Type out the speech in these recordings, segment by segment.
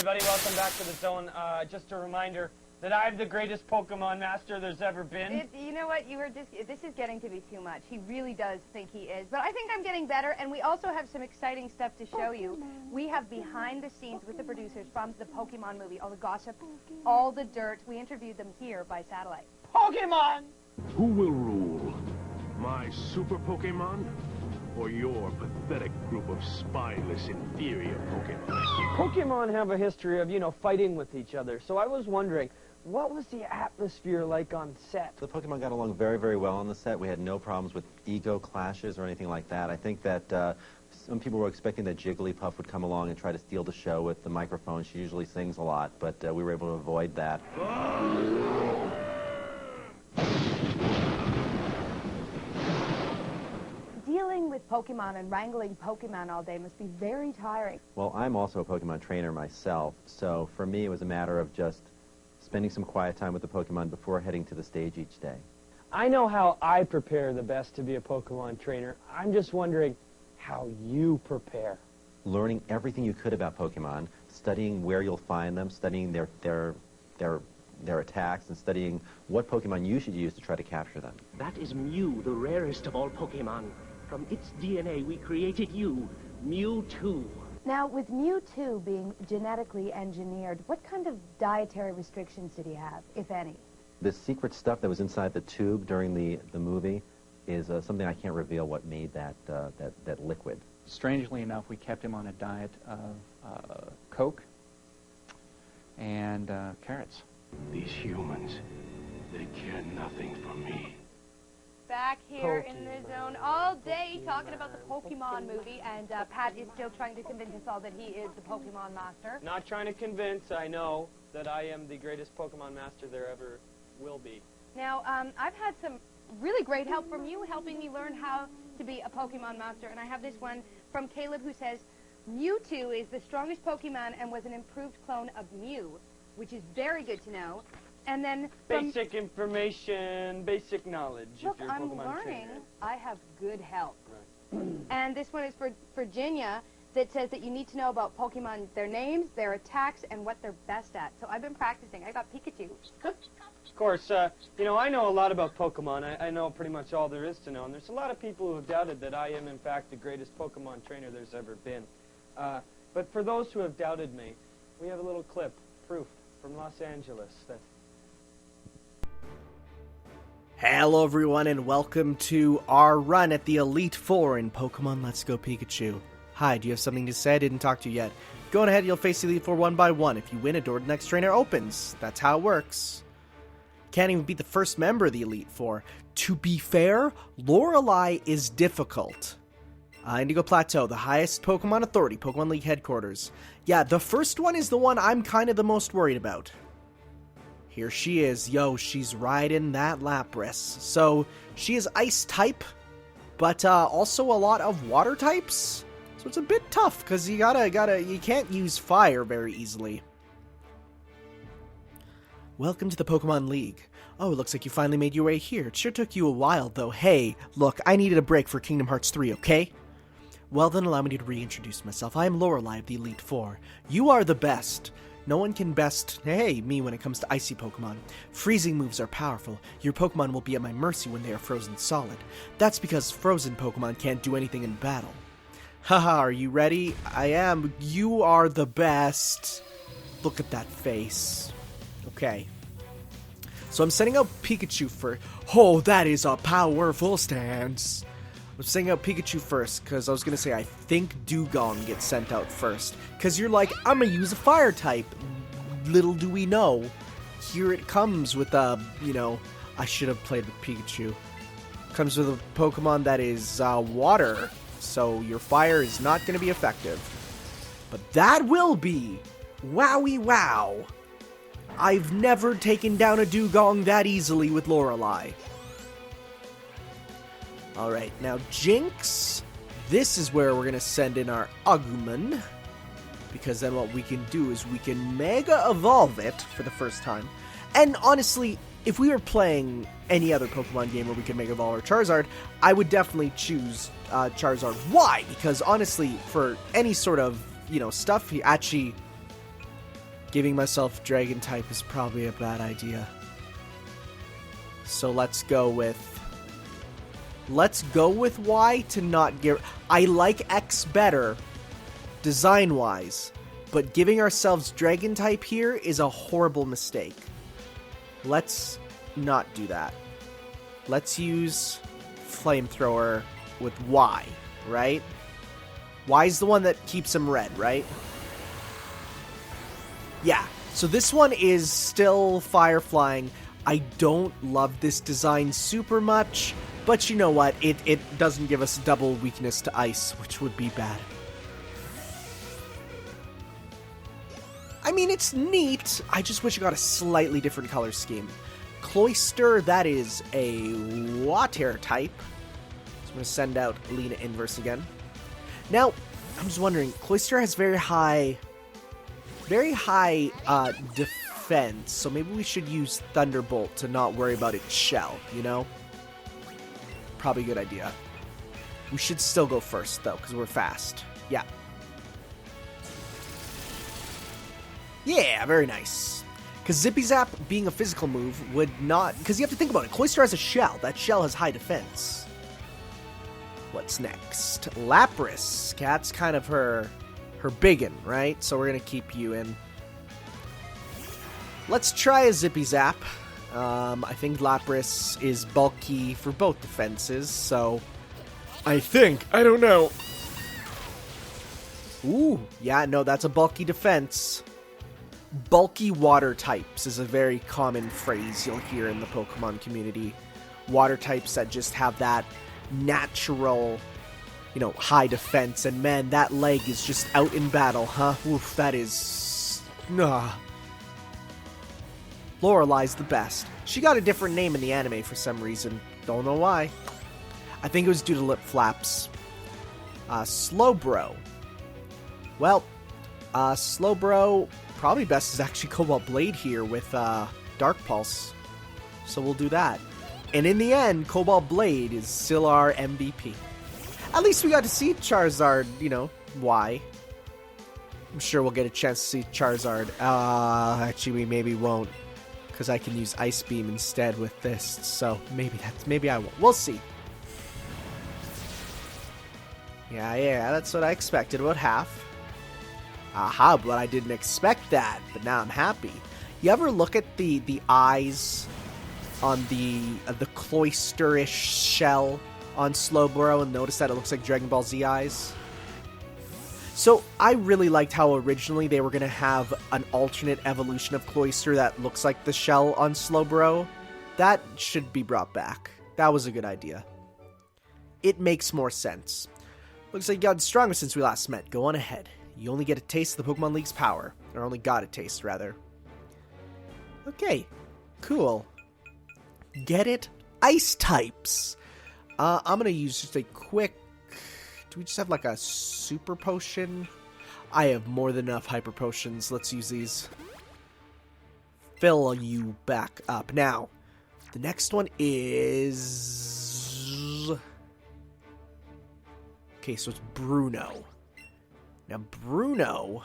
everybody. Welcome back to the Zone. Just a reminder that I'm the greatest Pokemon master there's ever been. You know what? This is getting to be too much. He really does think he is. But I think I'm getting better, and we also have some exciting stuff to show you. We have behind the scenes with the producers from the Pokemon movie, all the gossip, all the dirt. We interviewed them here by satellite. Pokemon! Who will rule? My super Pokemon? Or your pathetic group of spineless, inferior Pokemon? Pokemon have a history of, fighting with each other. So I was wondering, what was the atmosphere like on set? The Pokemon got along very, very well on the set. We had no problems with ego clashes or anything like that. I think that some people were expecting that Jigglypuff would come along and try to steal the show with the microphone. She usually sings a lot, but we were able to avoid that. Dealing with Pokemon and wrangling Pokemon all day must be very tiring. Well, I'm also a Pokemon trainer myself, so for me it was a matter of just spending some quiet time with the Pokemon before heading to the stage each day. I know how I prepare the best to be a Pokemon trainer. I'm just wondering how you prepare. Learning everything you could about Pokemon, studying where you'll find them, studying their attacks, and studying what Pokemon you should use to try to capture them. That is Mew, the rarest of all Pokemon. From its DNA, we created you, Mewtwo. Now, with Mewtwo being genetically engineered, what kind of dietary restrictions did he have, if any? The secret stuff that was inside the tube during the movie is something I can't reveal what made that liquid. Strangely enough, we kept him on a diet of Coke and carrots. These humans, they care nothing for me. Back here in the Zone all day talking about the Pokemon movie, and Pat is still trying to convince us all that he is the Pokemon master. Not trying to convince, I know that I am the greatest Pokemon master there ever will be. Now, I've had some really great help from you helping me learn how to be a Pokemon master, and I have this one from Caleb who says, Mewtwo is the strongest Pokemon and was an improved clone of Mew, which is very good to know. And then basic information, basic knowledge. Look, if you're a I'm Pokemon learning. trainer. I have good help. Right. And this one is for Virginia that says that you need to know about Pokemon, their names, their attacks, and what they're best at. So I've been practicing. I got Pikachu. Of course, I know a lot about Pokemon. I know pretty much all there is to know. And there's a lot of people who have doubted that I am, in fact, the greatest Pokemon trainer there's ever been. But for those who have doubted me, we have a little clip, proof, from Los Angeles that... Hello everyone and welcome to our run at the Elite Four in Pokemon Let's Go Pikachu. Hi, do you have something to say? I didn't talk to you yet. Go on ahead, you'll face the Elite Four one by one. If you win, a door to the next trainer opens. That's how it works. Can't even beat the first member of the Elite Four. To be fair, Lorelei is difficult. Indigo Plateau, the highest Pokemon authority, Pokemon League headquarters. Yeah, the first one is the one I'm kind of the most worried about. Here she is. Yo, she's riding that Lapras. So, she is ice type, but also a lot of water types. So it's a bit tough, because you you can't use fire very easily. Welcome to the Pokemon League. Oh, it looks like you finally made your way here. It sure took you a while, though. Hey, look, I needed a break for Kingdom Hearts 3, okay? Well, then allow me to reintroduce myself. I am Lorelei of the Elite Four. You are the best. No one can best, me when it comes to icy Pokemon. Freezing moves are powerful. Your Pokemon will be at my mercy when they are frozen solid. That's because frozen Pokemon can't do anything in battle. Haha, are you ready? I am. You are the best. Look at that face. Okay. So I'm setting up Pikachu first. Oh, that is a powerful stance. I'm setting up Pikachu first, because I was going to say I think Dugong gets sent out first. Because you're like, I'm going to use a fire type. Little do we know. Here it comes with a, I should have played with Pikachu. Comes with a Pokemon that is water. So your fire is not going to be effective. But that will be. Wowie wow. I've never taken down a Dugong that easily with Lorelei. Alright, now Jinx, this is where we're going to send in our Agumon, because then what we can do is we can Mega Evolve it for the first time. And honestly, if we were playing any other Pokemon game where we could Mega Evolve our Charizard, I would definitely choose Charizard. Why? Because honestly, for any sort of, stuff, he actually... Giving myself Dragon type is probably a bad idea. So let's go with Y to not get... I like X better, design-wise, but giving ourselves Dragon type here is a horrible mistake. Let's not do that. Let's use Flamethrower with Y, right? Y's the one that keeps him red, right? Yeah, so this one is still Fire Flying. I don't love this design super much, but you know what? It doesn't give us double weakness to Ice, which would be bad. I mean, it's neat. I just wish it got a slightly different color scheme. Cloyster, that is a Water type. So I'm going to send out Lena Inverse again. Now, I'm just wondering, Cloyster has very high defense, so maybe we should use Thunderbolt to not worry about its shell, you know? Probably a good idea. We should still go first, though, because we're fast. Yeah. Yeah, very nice. Because Zippy Zap, being a physical move, would not... Because you have to think about it. Cloyster has a shell. That shell has high defense. What's next? Lapras. Cat's kind of her biggin, right? So we're going to keep you in. Let's try a Zippy Zap. I think Lapras is bulky for both defenses, so... I don't know. Ooh, yeah, no, that's a bulky defense. Bulky water types is a very common phrase you'll hear in the Pokemon community. Water types that just have that natural, high defense. And man, that leg is just out in battle, huh? Oof, that is... Lorelei's the best. She got a different name in the anime for some reason. Don't know why. I think it was due to lip flaps. Slowbro. Well, Slowbro... Probably best is actually Cobalt Blade here with Dark Pulse. So we'll do that. And in the end, Cobalt Blade is still our MVP. At least we got to see Charizard, Y. I'm sure we'll get a chance to see Charizard. Actually, we maybe won't. Because I can use Ice Beam instead with this. So maybe I won't. We'll see. Yeah, that's what I expected. About half. Aha, but I didn't expect that, but now I'm happy. You ever look at the eyes on the Cloysterish shell on Slowbro and notice that it looks like Dragon Ball Z eyes? So I really liked how originally they were going to have an alternate evolution of Cloyster that looks like the shell on Slowbro. That should be brought back. That was a good idea. It makes more sense. Looks like you got stronger since we last met. Go on ahead. You only get a taste of the Pokemon League's power. Or only got a taste, rather. Okay. Cool. Get it? Ice types. I'm going to use just a quick... Do we just have like a super potion? I have more than enough hyper potions. Let's use these. Fill you back up. Now, the next one is... Okay, so it's Bruno. Now, Bruno...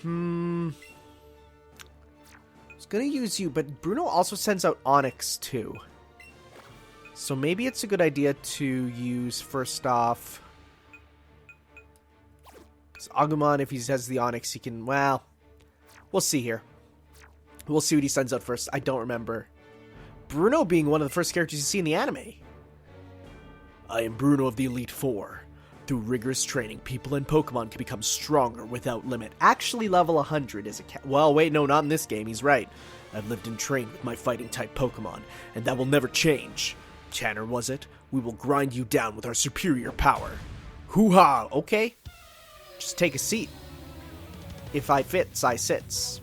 I was gonna use you, but Bruno also sends out Onix, too. So maybe it's a good idea to use, first off... Because Agumon, if he has the Onix, he can... Well, we'll see here. We'll see what he sends out first. I don't remember. Bruno being one of the first characters you see in the anime. I am Bruno of the Elite Four. Through rigorous training, people and Pokemon can become stronger without limit. Actually, level 100 is a well, wait, no, not in this game. He's right. I've lived and trained with my fighting-type Pokemon, and that will never change. Tanner, was it? We will grind you down with our superior power. Hoo-ha! Okay. Just take a seat. If I fits, I sits.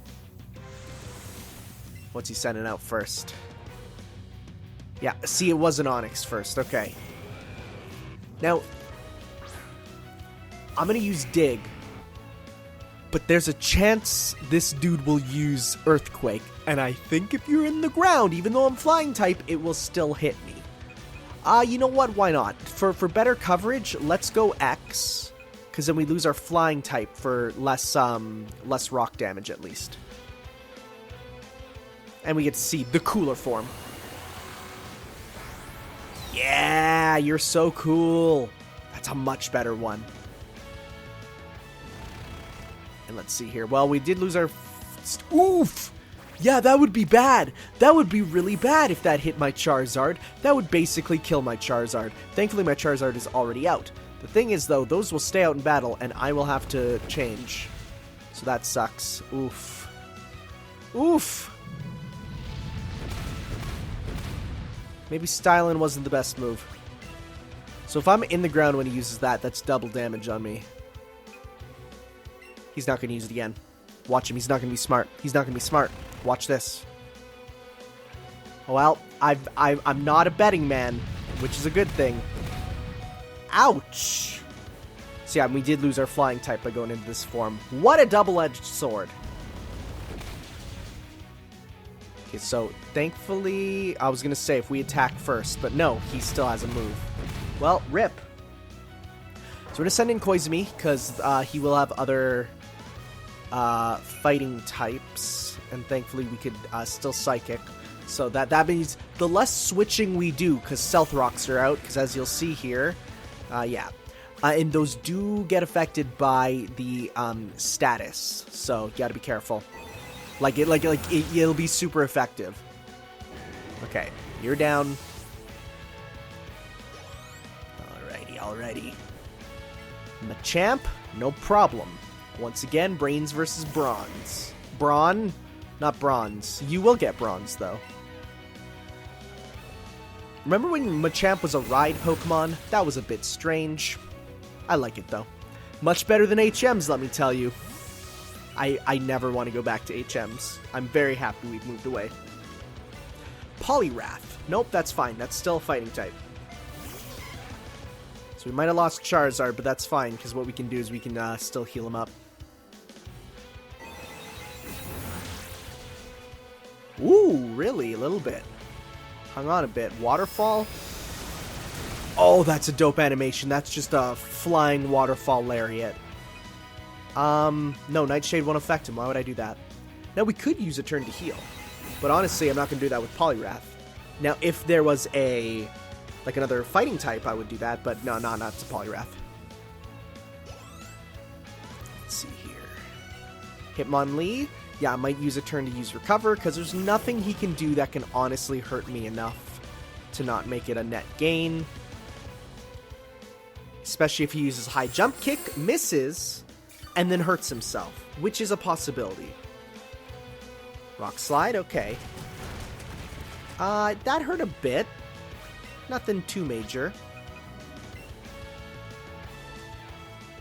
What's he sending out first? Yeah, see, it was an Onix first. Okay. Now... I'm going to use Dig, but there's a chance this dude will use Earthquake, and I think if you're in the ground, even though I'm Flying type, it will still hit me. You know what? Why not? For better coverage, let's go X, because then we lose our flying type for less rock damage at least. And we get to see the cooler form. Yeah, you're so cool. That's a much better one. And let's see here. Well, we did lose our... Oof! Yeah, that would be bad. That would be really bad if that hit my Charizard. That would basically kill my Charizard. Thankfully, my Charizard is already out. The thing is, though, those will stay out in battle, and I will have to change. So that sucks. Oof. Oof! Maybe Styling wasn't the best move. So if I'm in the ground when he uses that, that's double damage on me. He's not going to use it again. Watch him. He's not going to be smart. He's not going to be smart. Watch this. Oh, well, I'm not a betting man, which is a good thing. Ouch! So yeah, we did lose our flying type by going into this form. What a double-edged sword. Okay, so thankfully, I was going to say if we attack first, but no, he still has a move. Well, rip. So we're going to send in Koizumi, because he will have other fighting types, and thankfully we could still Psychic. So that means the less switching we do, because Stealth Rocks are out, because as you'll see here, and those do get affected by the status, so you gotta be careful. It'll be super effective. Okay, you're down. Alrighty. Machamp, no problem. Once again, Brains versus Bronze. Brawn, not Bronze. You will get Bronze, though. Remember when Machamp was a ride Pokemon? That was a bit strange. I like it, though. Much better than HMs, let me tell you. I never want to go back to HMs. I'm very happy we've moved away. Poliwrath. Nope, that's fine. That's still a fighting type. So we might have lost Charizard, but that's fine, because what we can do is we can still heal him up. Ooh, really? A little bit. Hung on a bit. Waterfall? Oh, that's a dope animation. That's just a flying waterfall lariat. No, Nightshade won't affect him. Why would I do that? Now, we could use a turn to heal. But honestly, I'm not going to do that with Poliwrath. Now, if there was another fighting type, I would do that. But no, not to Poliwrath. Let's see here. Hitmonlee. Yeah, I might use a turn to use Recover, because there's nothing he can do that can honestly hurt me enough to not make it a net gain. Especially if he uses High Jump Kick, misses, and then hurts himself, which is a possibility. Rock Slide, okay. That hurt a bit. Nothing too major.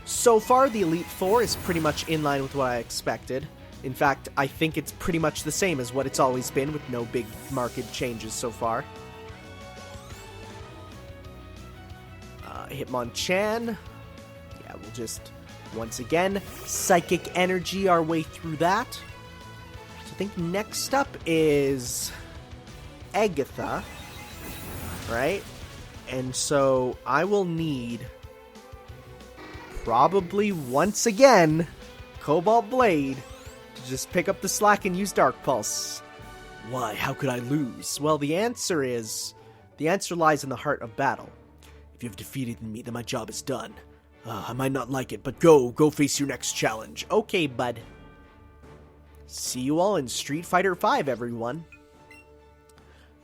So far, the Elite Four is pretty much in line with what I expected. In fact, I think it's pretty much the same as what it's always been, with no big marked changes so far. Hitmonchan. Yeah, we'll just, once again, Psychic Energy our way through that. So I think next up is Agatha, right? And so I will need, probably once again, Cobalt Blade to just pick up the slack and use Dark Pulse. Why? How could I lose? Well, the answer lies in the heart of battle. If you have defeated me, then my job is done. I might not like it, but go face your next challenge. Okay, bud. See you all in Street Fighter V, everyone.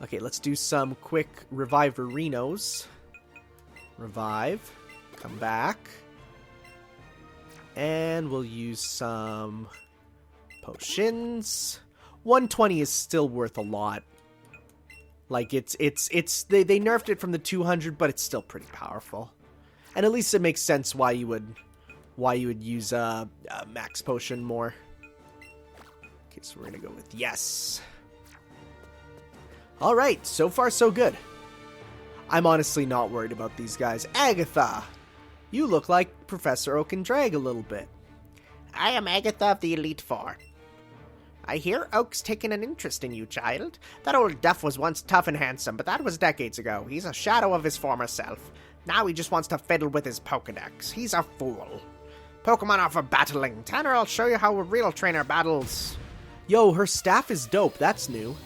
Okay, let's do some quick Revive-Renos. Revive. Come back. And we'll use some potions. 120 is still worth a lot. Like, they nerfed it from the 200, but it's still pretty powerful. And at least it makes sense why you would use max potion more. Okay, so we're gonna go with yes. Alright, so far so good. I'm honestly not worried about these guys. Agatha! You look like Professor Oak and Drag a little bit. I am Agatha of the Elite Four. I hear Oak's taken an interest in you, child. That old duff was once tough and handsome, but that was decades ago. He's a shadow of his former self. Now he just wants to fiddle with his Pokedex. He's a fool. Pokemon are for battling. Tanner, I'll show you how a real trainer battles. Yo, her staff is dope. That's new.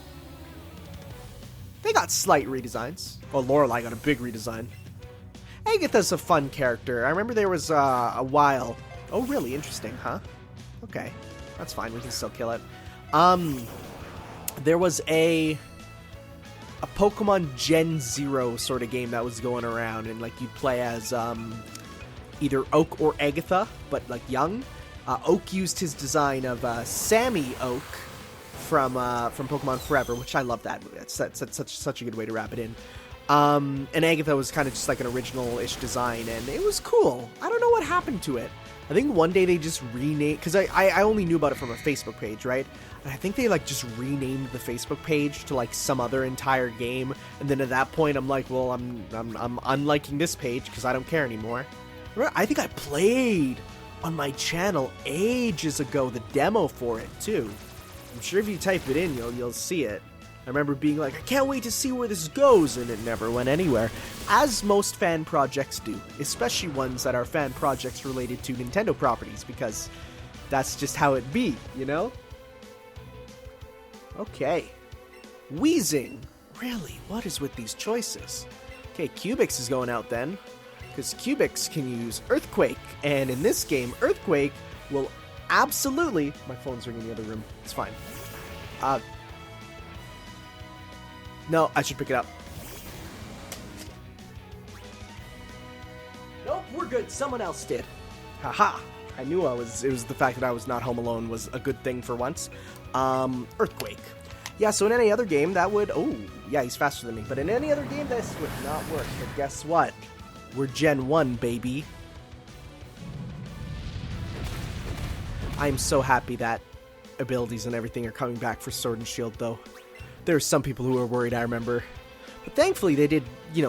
They got slight redesigns. Oh, Lorelei got a big redesign. Agatha's a fun character. I remember there was a while. Oh, really? Interesting, huh? Okay. That's fine. We can still kill it. There was a Pokemon Gen 0 sort of game that was going around, and like you'd play as either Oak or Agatha, but like young. Oak used his design of Sammy Oak from Pokemon Forever, which I love that movie. That's such a good way to wrap it in. And Agatha was kind of just like an original-ish design, and it was cool. I don't know what happened to it. I think one day they just renamed, because I only knew about it from a Facebook page, right? And I think they like just renamed the Facebook page to like some other entire game, and then at that point I'm like, well, I'm unliking this page because I don't care anymore. Remember, I think I played on my channel ages ago the demo for it too. I'm sure if you type it in, you'll see it. I remember being like, I can't wait to see where this goes, and it never went anywhere. As most fan projects do, especially ones that are fan projects related to Nintendo properties, because that's just how it be, you know? Okay. Wheezing. Really? What is with these choices? Okay, Cubix is going out then, because Cubix can use Earthquake, and in this game, Earthquake will absolutely... My phone's ringing in the other room. It's fine. No, I should pick it up. Nope, we're good. Someone else did. Haha. I knew it was the fact that I was not home alone was a good thing for once. Earthquake. Yeah, so in any other game that would... Oh, yeah, he's faster than me. But in any other game, this would not work. But guess what? We're Gen 1, baby. I'm so happy that abilities and everything are coming back for Sword and Shield, though. There were some people who were worried, I remember. But thankfully, they did,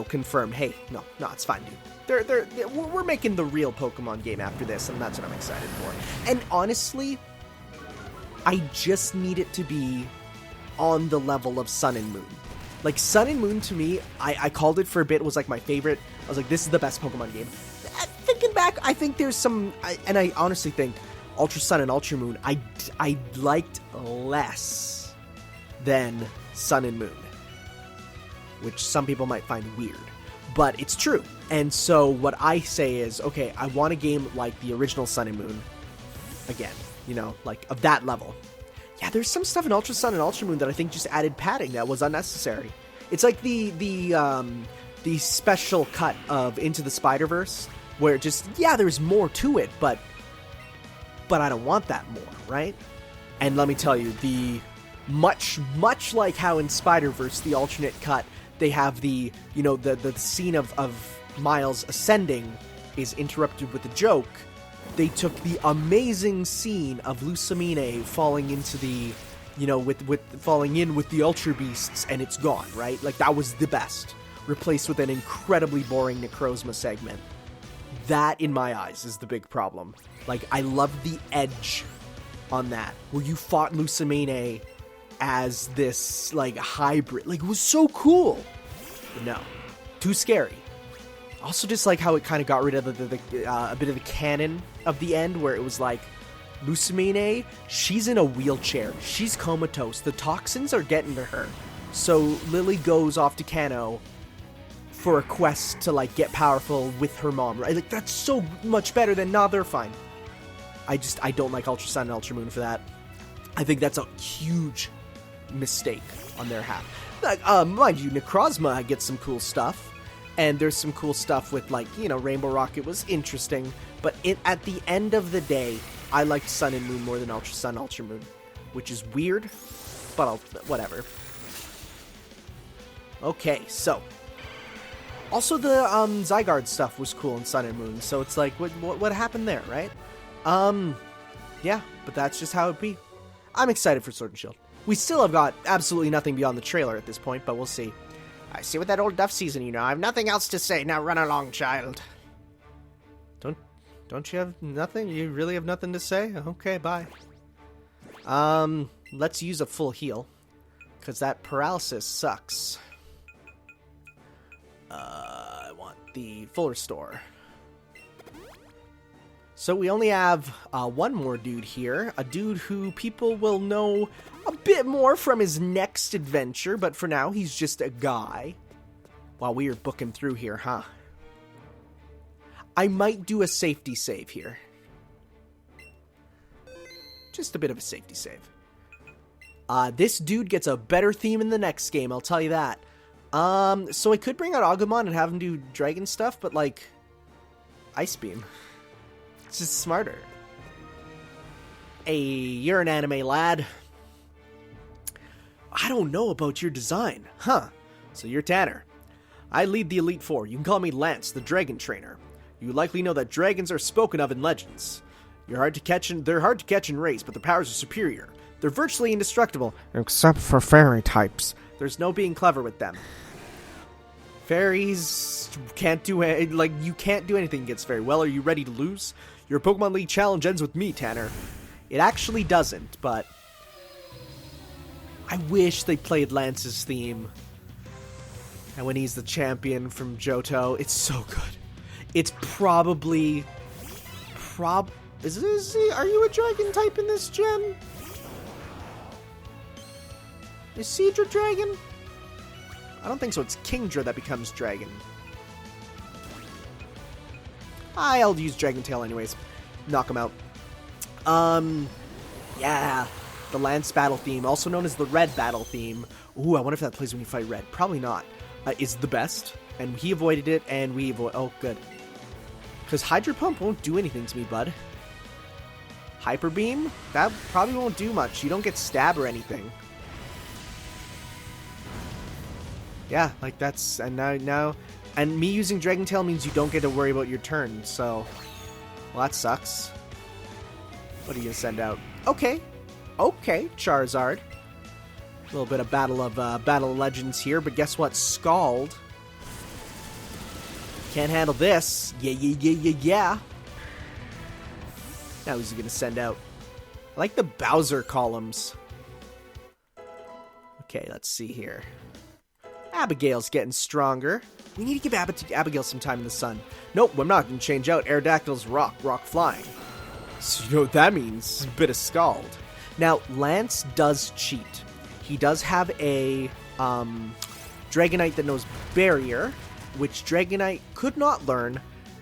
confirm, hey, no, it's fine, dude. We're making the real Pokemon game after this, and that's what I'm excited for. And honestly, I just need it to be on the level of Sun and Moon. Like, Sun and Moon, to me, I called it for a bit, was like my favorite. I was like, this is the best Pokemon game. Thinking back, I think there's some... and I honestly think Ultra Sun and Ultra Moon, I liked less than Sun and Moon, which some people might find weird, but it's true. And so what I say is, okay, I want a game like the original Sun and Moon again, like of that level. Yeah, there's some stuff in Ultra Sun and Ultra Moon that I think just added padding that was unnecessary. It's like the special cut of Into the Spider-Verse, where just, yeah, there's more to it, but I don't want that more, right? And let me tell you, the much like how in Spider-Verse, the alternate cut, they have the scene of Miles ascending is interrupted with a joke. They took the amazing scene of Lucamine falling into the, falling in with the Ultra Beasts, and it's gone, right? Like, that was the best. Replaced with an incredibly boring Necrozma segment. That, in my eyes, is the big problem. Like, I love the edge on that, where you fought Lucamine as this, like, hybrid. Like, it was so cool. But no. Too scary. Also just like how it kind of got rid of a bit of the canon of the end, where it was like, Lucamine, she's in a wheelchair. She's comatose. The toxins are getting to her. So Lily goes off to Kanto for a quest to, like, get powerful with her mom, right? Like, that's so much better than, nah, they're fine. I don't like Ultra Sun and Ultra Moon for that. I think that's a huge mistake on their half. Like, mind you, Necrozma gets some cool stuff. And there's some cool stuff with, like, Rainbow Rocket was interesting. But at the end of the day, I liked Sun and Moon more than Ultra Sun, Ultra Moon. Which is weird, but whatever. Okay, so. Also, the Zygarde stuff was cool in Sun and Moon. So it's like, what happened there, right? Yeah, but that's just how it be. I'm excited for Sword and Shield. We still have got absolutely nothing beyond the trailer at this point, but we'll see. I see what that old Duff season, I have nothing else to say. Now run along, child. Don't you have nothing? You really have nothing to say? Okay, bye. Let's use a full heal, because that paralysis sucks. I want the full restore. So we only have one more dude here, a dude who people will know a bit more from his next adventure, but for now he's just a guy. While we are booking through here, huh? I might do a safety save here. Just a bit of a safety save. This dude gets a better theme in the next game, I'll tell you that. So I could bring out Agumon and have him do dragon stuff, but like, Ice Beam. It's just smarter. Hey, you're an anime lad. I don't know about your design. Huh. So you're Tanner. I lead the Elite Four. You can call me Lance, the Dragon Trainer. You likely know that dragons are spoken of in legends. They're hard to catch in race, but their powers are superior. They're virtually indestructible, except for fairy types. There's no being clever with them. Fairies can't do you can't do anything against fairy. Well, are you ready to lose? Your Pokemon League challenge ends with me, Tanner. It actually doesn't, but I wish they played Lance's theme. And when he's the champion from Johto, it's so good. It's probably... are you a dragon type in this gen? Is Seadra dragon? I don't think so. It's Kingdra that becomes dragon. I'll use Dragon Tail anyways. Knock him out. Yeah. The Lance battle theme, also known as the Red battle theme. Ooh, I wonder if that plays when you fight Red. Probably not. Is the best. And he avoided it, and we avoid... Oh, good. Because Hydro Pump won't do anything to me, bud. Hyper Beam? That probably won't do much. You don't get stab or anything. Yeah, like that's... And now... And me using Dragon Tail means you don't get to worry about your turn, so... Well, that sucks. What are you gonna send out? Okay. Okay, Charizard. A little bit of Battle of Legends here, but guess what? Scald. Can't handle this. Yeah. Now who's he gonna send out? I like the Bowser columns. Okay, let's see here. Abigail's getting stronger. We need to give Abigail some time in the sun. Nope, I'm not going to change out Aerodactyl's rock flying. So you know what that means. A bit of Scald. Now, Lance does cheat. He does have a Dragonite that knows Barrier, which Dragonite could not learn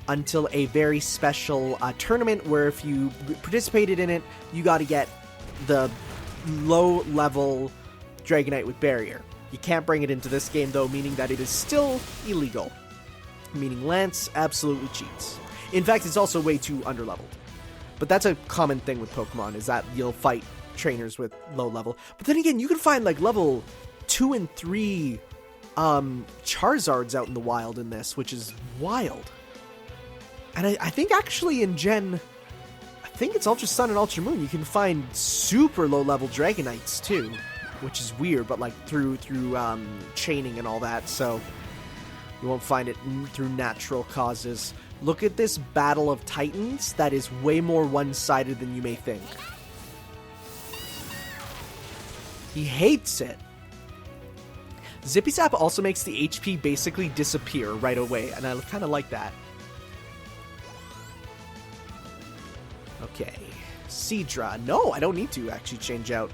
until a very special tournament where if you participated in it, you got to get the low-level Dragonite with Barrier. You can't bring it into this game, though, meaning that it is still illegal. Meaning Lance absolutely cheats. In fact, it's also way too underleveled. But that's a common thing with Pokemon, is that you'll fight trainers with low level. But then again, you can find, like, level 2 and 3 Charizards out in the wild in this, which is wild. And I think actually in Gen... I think it's Ultra Sun and Ultra Moon, you can find super low-level Dragonites, too. Which is weird, but like through chaining and all that, so you won't find it through natural causes. Look at this Battle of Titans. That is way more one-sided than you may think. He hates it. Zippy Zap also makes the HP basically disappear right away, and I kind of like that. Okay. Seadra. No, I don't need to actually change out.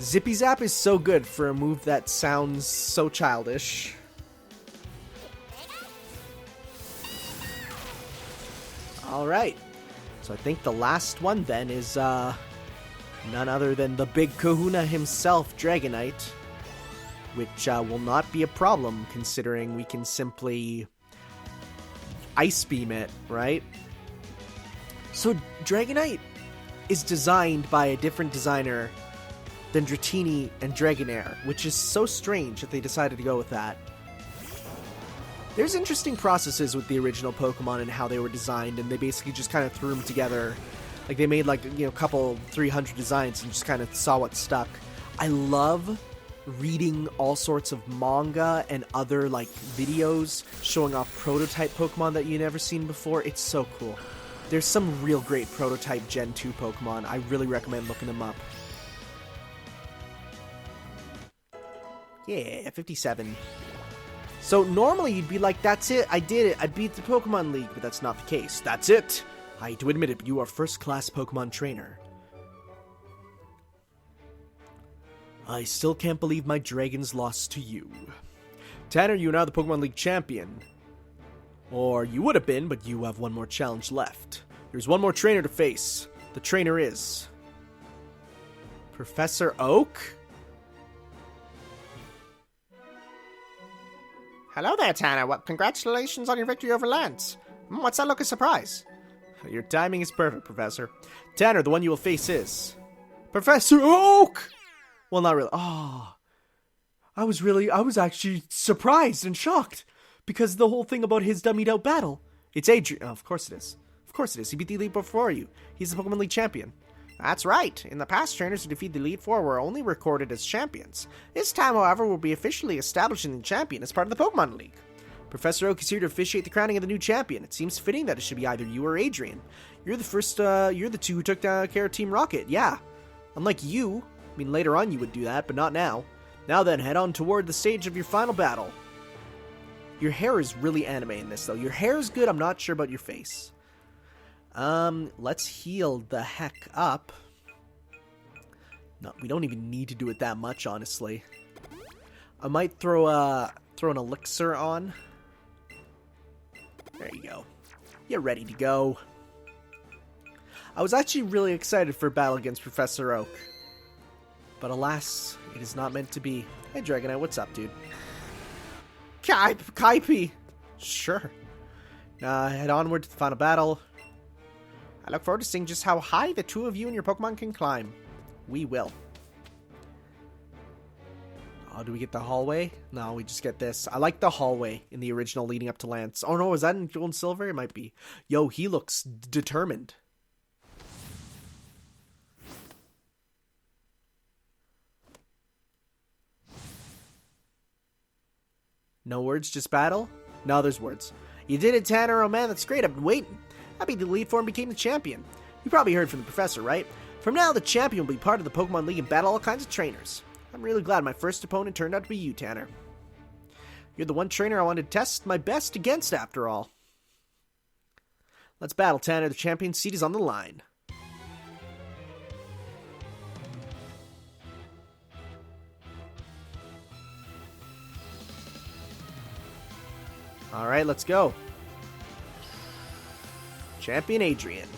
Zippy Zap is so good for a move that sounds so childish. Alright. So I think the last one then is none other than the big kahuna himself, Dragonite. Which will not be a problem considering we can simply Ice Beam it, right? So Dragonite is designed by a different designer than Dratini and Dragonair, which is so strange that they decided to go with that. There's interesting processes with the original Pokemon and how they were designed, and they basically just kind of threw them together. Like, they made, like, you know, a couple 300 designs and just kind of saw what stuck. I love reading all sorts of manga and other, like, videos showing off prototype Pokemon that you've never seen before. It's so cool. There's some real great prototype Gen 2 Pokemon. I really recommend looking them up. Yeah, 57. So normally you'd be like, that's it, I did it, I beat the Pokemon League, but that's not the case. That's it! I hate to admit it, but you are first-class Pokemon trainer. I still can't believe my dragons lost to you. Tanner, you are now the Pokemon League champion. Or you would have been, but you have one more challenge left. There's one more trainer to face. The trainer is... Professor Oak? Hello there, Tanner. Well, congratulations on your victory over Lance. What's that look of surprise? Your timing is perfect, Professor. Tanner, the one you will face is... Professor Oak! Well, not really. Oh. I was actually surprised and shocked. Because the whole thing about his dummied out battle. It's Adrian. Oh, of course it is. Of course it is. He beat the Elite before you. He's the Pokemon League champion. That's right. In the past, trainers who defeat the Elite Four were only recorded as champions. This time, however, we'll be officially establishing the champion as part of the Pokemon League. Professor Oak is here to officiate the crowning of the new champion. It seems fitting that it should be either you or Adrian. You're the two who took care of Team Rocket, yeah. Unlike you. I mean, later on you would do that, but not now. Now then, head on toward the stage of your final battle. Your hair is really anime in this, though. Your hair is good, I'm not sure about your face. Let's heal the heck up. No, we don't even need to do it that much, honestly. I might throw an elixir on. There you go. You're ready to go. I was actually really excited for a battle against Professor Oak. But alas, it is not meant to be. Hey, Dragonite, what's up, dude? Kaipi! Sure. Head onward to the final battle. I look forward to seeing just how high the two of you and your Pokemon can climb. We will. Oh, do we get the hallway? No, we just get this. I like the hallway in the original leading up to Lance. Oh no, is that in Gold and Silver? It might be. Yo, he looks determined. No words, just battle? No, there's words. You did it, Tanner. Oh man, that's great. I've been waiting. I beat the Elite Four and became the champion. You probably heard from the professor, right? From now, the champion will be part of the Pokemon League and battle all kinds of trainers. I'm really glad my first opponent turned out to be you, Tanner. You're the one trainer I wanted to test my best against, after all. Let's battle, Tanner. The champion's seat is on the line. Alright, let's go. Champion Adrian.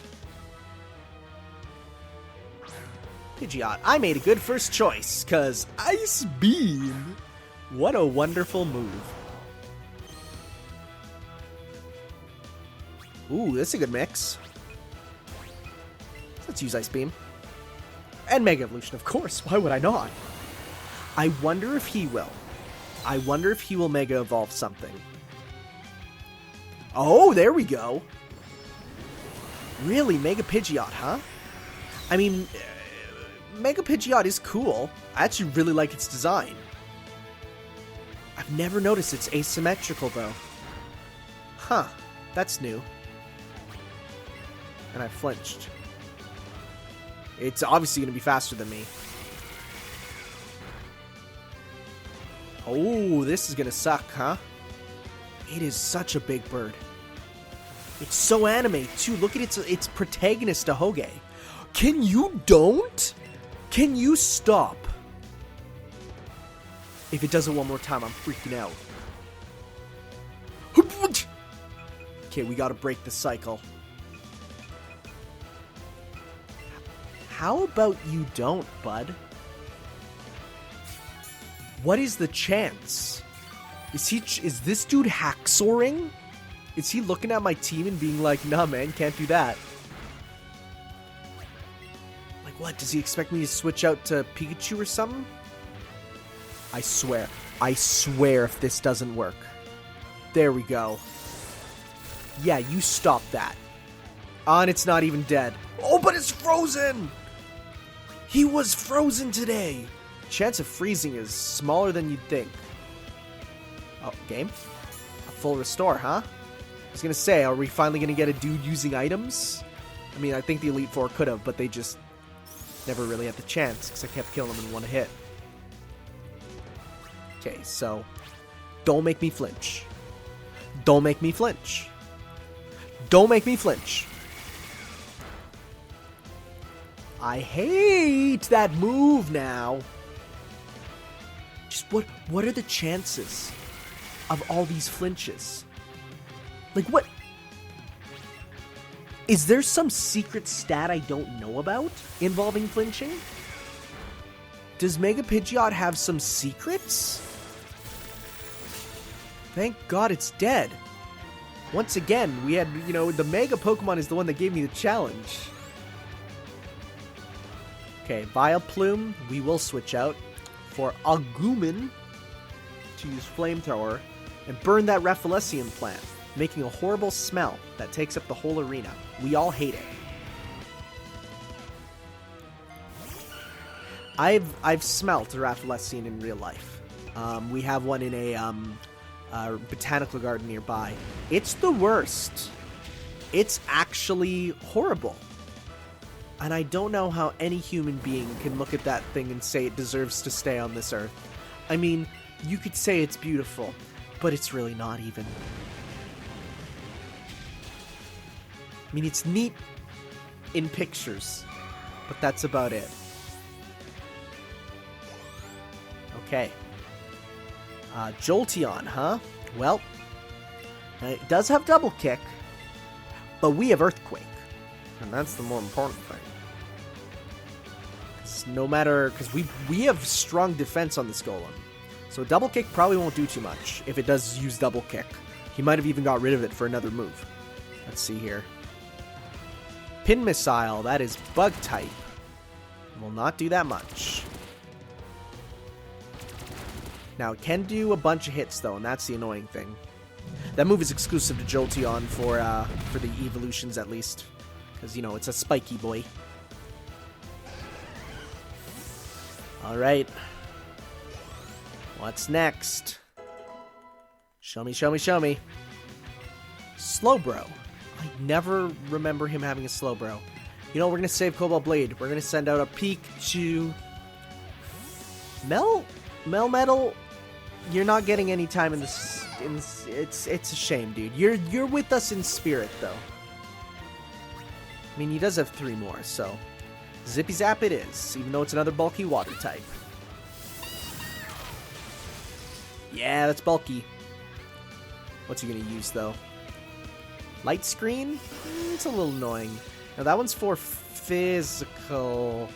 Pidgeot. I made a good first choice, cause Ice Beam. What a wonderful move. Ooh, this is a good mix. Let's use Ice Beam. And Mega Evolution, of course. Why would I not? I wonder if he will. I wonder if he will Mega Evolve something. Oh, there we go. Really, Mega Pidgeot, huh? I mean, Mega Pidgeot is cool. I actually really like its design. I've never noticed it's asymmetrical, though. Huh, that's new. And I flinched. It's obviously going to be faster than me. Oh, this is going to suck, huh? It is such a big bird. It's so anime, too. Look at its protagonist, Ahoge. Can you don't? Can you stop? If it does it one more time, I'm freaking out. Okay, we gotta break the cycle. How about you don't, bud? What is the chance? Is this dude hacksaw-ing? Is he looking at my team and being like, nah, man, can't do that? Like, what? Does he expect me to switch out to Pikachu or something? I swear if this doesn't work. There we go. Yeah, you stop that. And it's not even dead. Oh, but it's frozen! He was frozen today! Chance of freezing is smaller than you'd think. Oh, game? A full restore, huh? I was gonna say, are we finally gonna get a dude using items? I mean, I think the Elite Four could have, but they just never really had the chance, because I kept killing them in one hit. Okay, so Don't make me flinch. Don't make me flinch. Don't make me flinch. I hate that move now. Just what are the chances of all these flinches? Like, what? Is there some secret stat I don't know about involving flinching? Does Mega Pidgeot have some secrets? Thank God it's dead. Once again, we had, the Mega Pokemon is the one that gave me the challenge. Okay, Vileplume, we will switch out for Agumon to use Flamethrower and burn that Rafflesion plant, making a horrible smell that takes up the whole arena. We all hate it. I've smelt a Rafflesion in real life. We have one in a botanical garden nearby. It's the worst. It's actually horrible. And I don't know how any human being can look at that thing and say it deserves to stay on this earth. I mean, you could say it's beautiful, but it's really not even. I mean, it's neat in pictures, but that's about it. Okay. Jolteon, huh? Well, it does have Double Kick, but we have Earthquake. And that's the more important thing. Because we have strong defense on this Golem. So Double Kick probably won't do too much if it does use Double Kick. He might have even got rid of it for another move. Let's see here. Pin Missile, that is Bug type. Will not do that much. Now, it can do a bunch of hits, though, and that's the annoying thing. That move is exclusive to Jolteon for the evolutions, at least. Because, it's a spiky boy. Alright. What's next? Show me, show me, show me. Slowbro. I never remember him having a Slowbro. We're going to save Cobalt Blade. We're going to send out a Pikachu. Melmetal, you're not getting any time in this. It's a shame, dude. You're with us in spirit, though. I mean, he does have 3 more, so Zippy Zap it is, even though it's another bulky water type. Yeah, that's bulky. What's he gonna use, though? Light Screen? It's a little annoying. Now, that one's for physical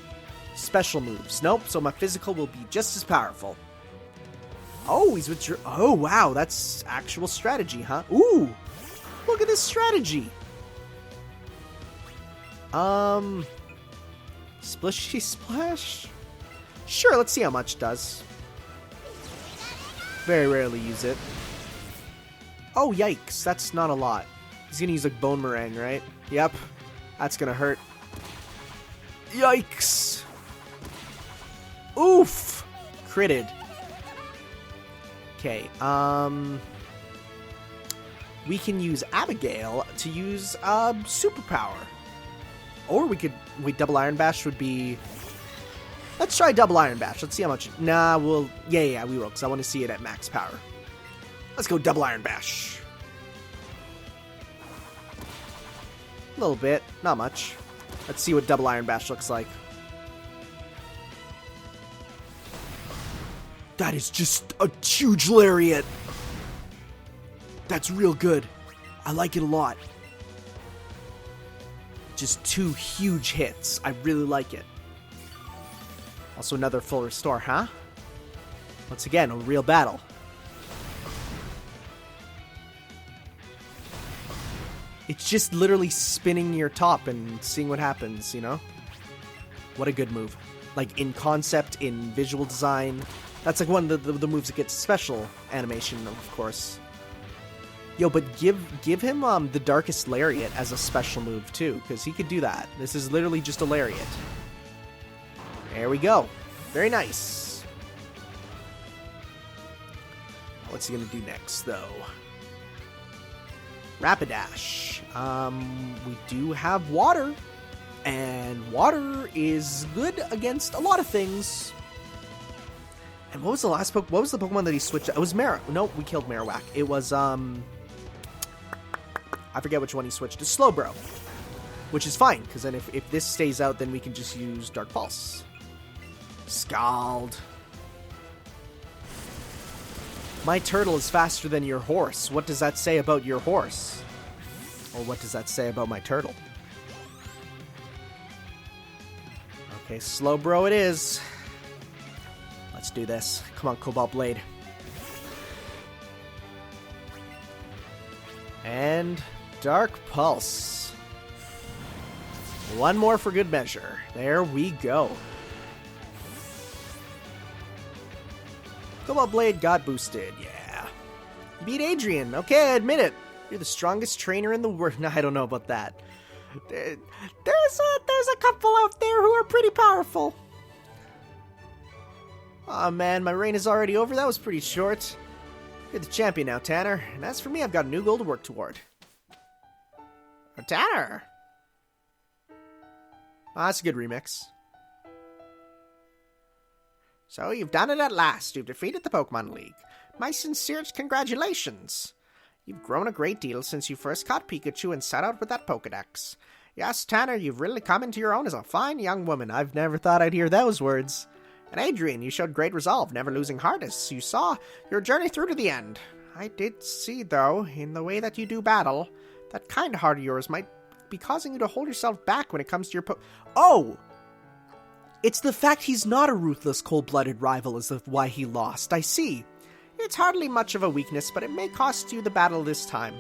special moves. Nope, so my physical will be just as powerful. Oh, he's with your... Oh, wow, that's actual strategy, huh? Ooh, look at this strategy. Splishy Splash? Sure, let's see how much it does. Very rarely use it. Oh, yikes, that's not a lot. He's gonna use, like, Bone Meringue, right? Yep, that's gonna hurt. Yikes! Oof! Critted. Okay, we can use Abigail to use, Superpower. Or we could... Wait, Double Iron Bash would be... Let's try Double Iron Bash. Let's see how much... Nah, we'll... Yeah, we will, because I want to see it at max power. Let's go Double Iron Bash. A little bit. Not much. Let's see what Double Iron Bash looks like. That is just a huge lariat. That's real good. I like it a lot. Just 2 huge hits. I really like it. Also another full restore, huh? Once again, a real battle. It's just literally spinning your top and seeing what happens, What a good move. Like, in concept, in visual design. That's like one of the moves that gets special animation, of course. Yo, but give him the Darkest Lariat as a special move, too, because he could do that. This is literally just a Lariat. There we go. Very nice. What's he going to do next, though? Rapidash. We do have water, and water is good against a lot of things. And what was the last What was the Pokemon that he switched? It was No, we killed Marowak. It was, I forget which one he switched to. Slowbro. Which is fine, because then if this stays out, then we can just use Dark Pulse. Scald. My turtle is faster than your horse. What does that say about your horse? Or what does that say about my turtle? Okay, Slowbro it is. Let's do this. Come on, Cobalt Blade. And Dark Pulse. One more for good measure. There we go. Cobalt Blade got boosted, yeah. You beat Adrian. Okay, I admit it. You're the strongest trainer in the world. No, I don't know about that. There's a couple out there who are pretty powerful. Aw, man, my reign is already over. That was pretty short. You're the champion now, Tanner. And as for me, I've got a new goal to work toward. Tanner! Ah, that's a good remix. So, you've done it at last. You've defeated the Pokemon League. My sincerest congratulations. You've grown a great deal since you first caught Pikachu and set out with that Pokedex. Yes, Tanner, you've really come into your own as a fine young woman. I've never thought I'd hear those words. And Adrian, you showed great resolve, never losing heart as you saw your journey through to the end. I did see, though, in the way that you do battle, that kind heart of yours might be causing you to hold yourself back when it comes to your Oh! It's the fact he's not a ruthless, cold-blooded rival is why he lost. I see. It's hardly much of a weakness, but it may cost you the battle this time.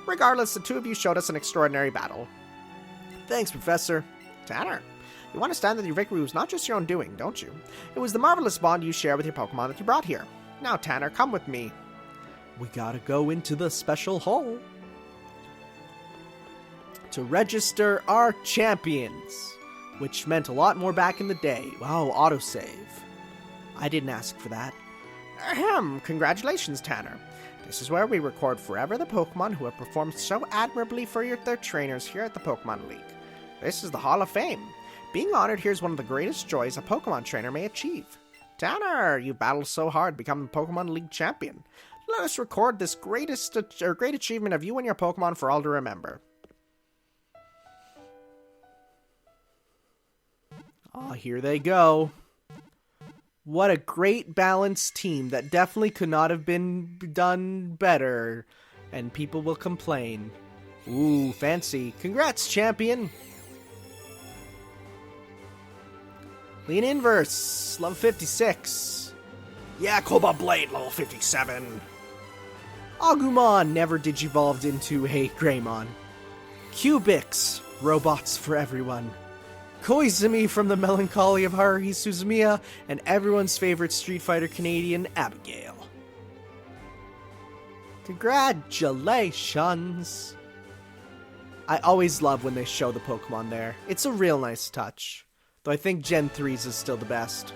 Regardless, the two of you showed us an extraordinary battle. Thanks, Professor. Tanner, you understand that your victory was not just your own doing, don't you? It was the marvelous bond you share with your Pokemon that you brought here. Now, Tanner, come with me. We gotta go into the special hall to register our champions, which meant a lot more back in the day. Wow, autosave. I didn't ask for that. Ahem, congratulations, Tanner. This is where we record forever the Pokemon who have performed so admirably for their trainers here at the Pokemon League. This is the Hall of Fame. Being honored here is one of the greatest joys a Pokemon trainer may achieve. Tanner, you battled so hard to become the Pokemon League champion. Let us record this great achievement of you and your Pokemon for all to remember. Ah, here they go. What a great balanced team that definitely could not have been done better. And people will complain. Ooh, fancy. Congrats, champion! Lean Inverse, level 56. Yeah, Cobalt Blade, level 57. Agumon never digivolved into a Greymon. Cubix, robots for everyone. Koizumi from the Melancholy of Haruhi Suzumiya, and everyone's favorite Street Fighter Canadian, Abigail. Congratulations! I always love when they show the Pokemon there. It's a real nice touch. Though I think Gen 3's is still the best.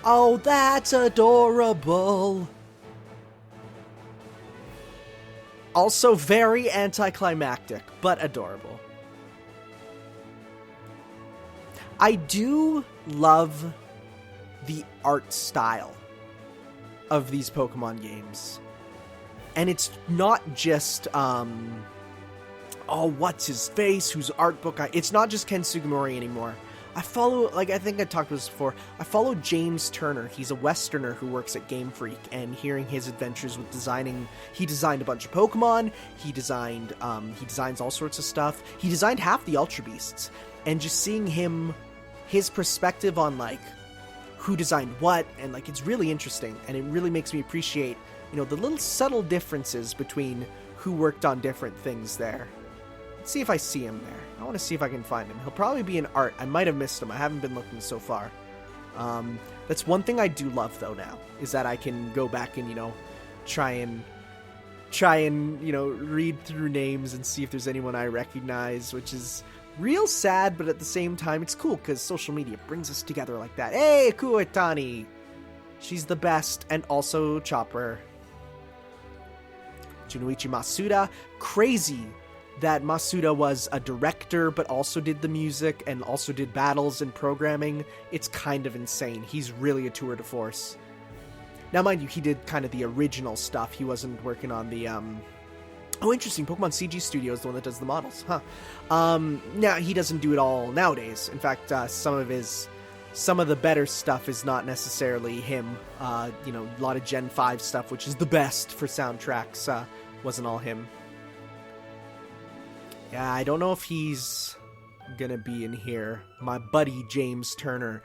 Oh, that's adorable! Also very anticlimactic, but adorable. I do love the art style of these Pokemon games. And it's not just, what's his face, whose art book it's not just Ken Sugimori anymore. I follow, I think I talked about this before, I follow James Turner. He's a Westerner who works at Game Freak, and hearing his adventures with designing, he designed a bunch of Pokemon, he designs all sorts of stuff, he designed half the Ultra Beasts, and just seeing his perspective on, who designed what, and, it's really interesting, and it really makes me appreciate, the little subtle differences between who worked on different things there. Let's see if I see him there. I want to see if I can find him. He'll probably be in art. I might have missed him. I haven't been looking so far. That's one thing I do love, though, now, is that I can go back and, try and read through names and see if there's anyone I recognize, which is real sad, but at the same time, it's cool, because social media brings us together like that. Hey, Kuetani! She's the best, and also Chopper. Junoichi Masuda, crazy that Masuda was a director, but also did the music and also did battles and programming. It's kind of insane. He's really a tour de force. Now, mind you, he did kind of the original stuff. He wasn't working on the, Oh, interesting. Pokemon CG Studio is the one that does the models, huh? Now, he doesn't do it all nowadays. In fact, some of the better stuff is not necessarily him. A lot of Gen 5 stuff, which is the best for soundtracks, wasn't all him. Yeah, I don't know if he's gonna be in here. My buddy James Turner.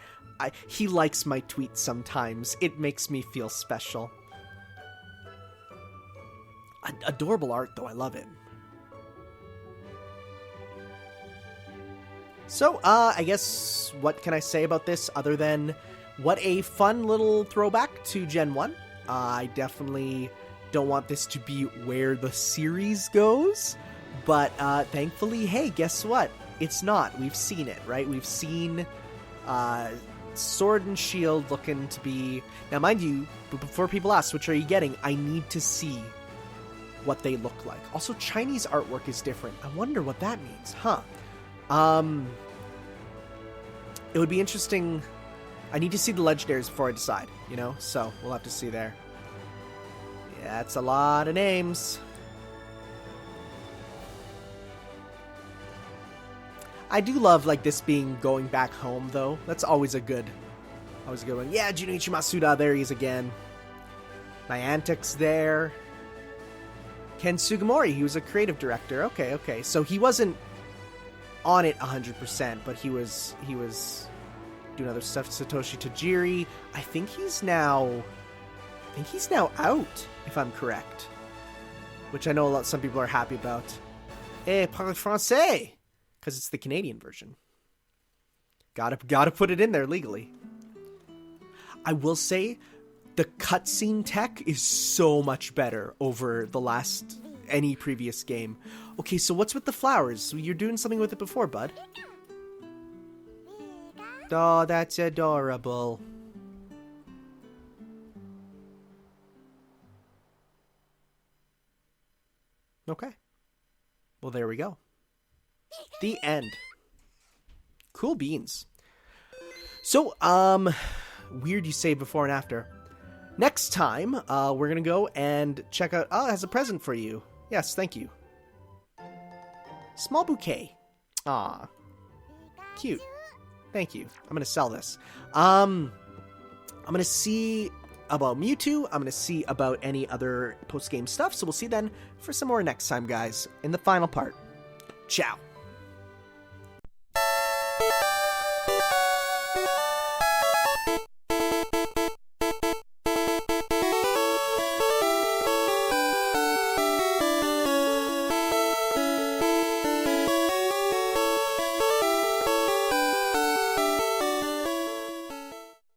He likes my tweets sometimes. It makes me feel special. Adorable art, though. I love it. So, I guess, what can I say about this other than what a fun little throwback to Gen 1. I definitely don't want this to be where the series goes, but thankfully, hey, guess what? It's not. We've seen it, right? We've seen Sword and Shield looking to be... Now, mind you, before people ask, which are you getting? I need to see what they look like. Also, Chinese artwork is different. I wonder what that means, huh? It would be interesting. I need to see the legendaries before I decide, so we'll have to see there. Yeah, it's a lot of names. I do love, this being going back home, though. That's always a good one. Yeah, Junichi Masuda, there he is again. Niantic's there. Ken Sugimori, he was a creative director. Okay. So he wasn't on it 100%, but he was doing other stuff. Satoshi Tajiri, I think he's now out, if I'm correct. Which I know some people are happy about. Parle français! Because it's the Canadian version. Gotta put it in there legally. I will say, the cutscene tech is so much better over any previous game. Okay, so what's with the flowers? You're doing something with it before, bud. Oh, that's adorable. Okay. Well, there we go. The end. Cool beans. So, weird you say before and after. Next time, we're gonna go and check out... Oh, it has a present for you. Yes, thank you. Small bouquet. Aw. Cute. Thank you. I'm gonna sell this. I'm gonna see about Mewtwo. I'm gonna see about any other post-game stuff. So we'll see then for some more next time, guys, in the final part. Ciao.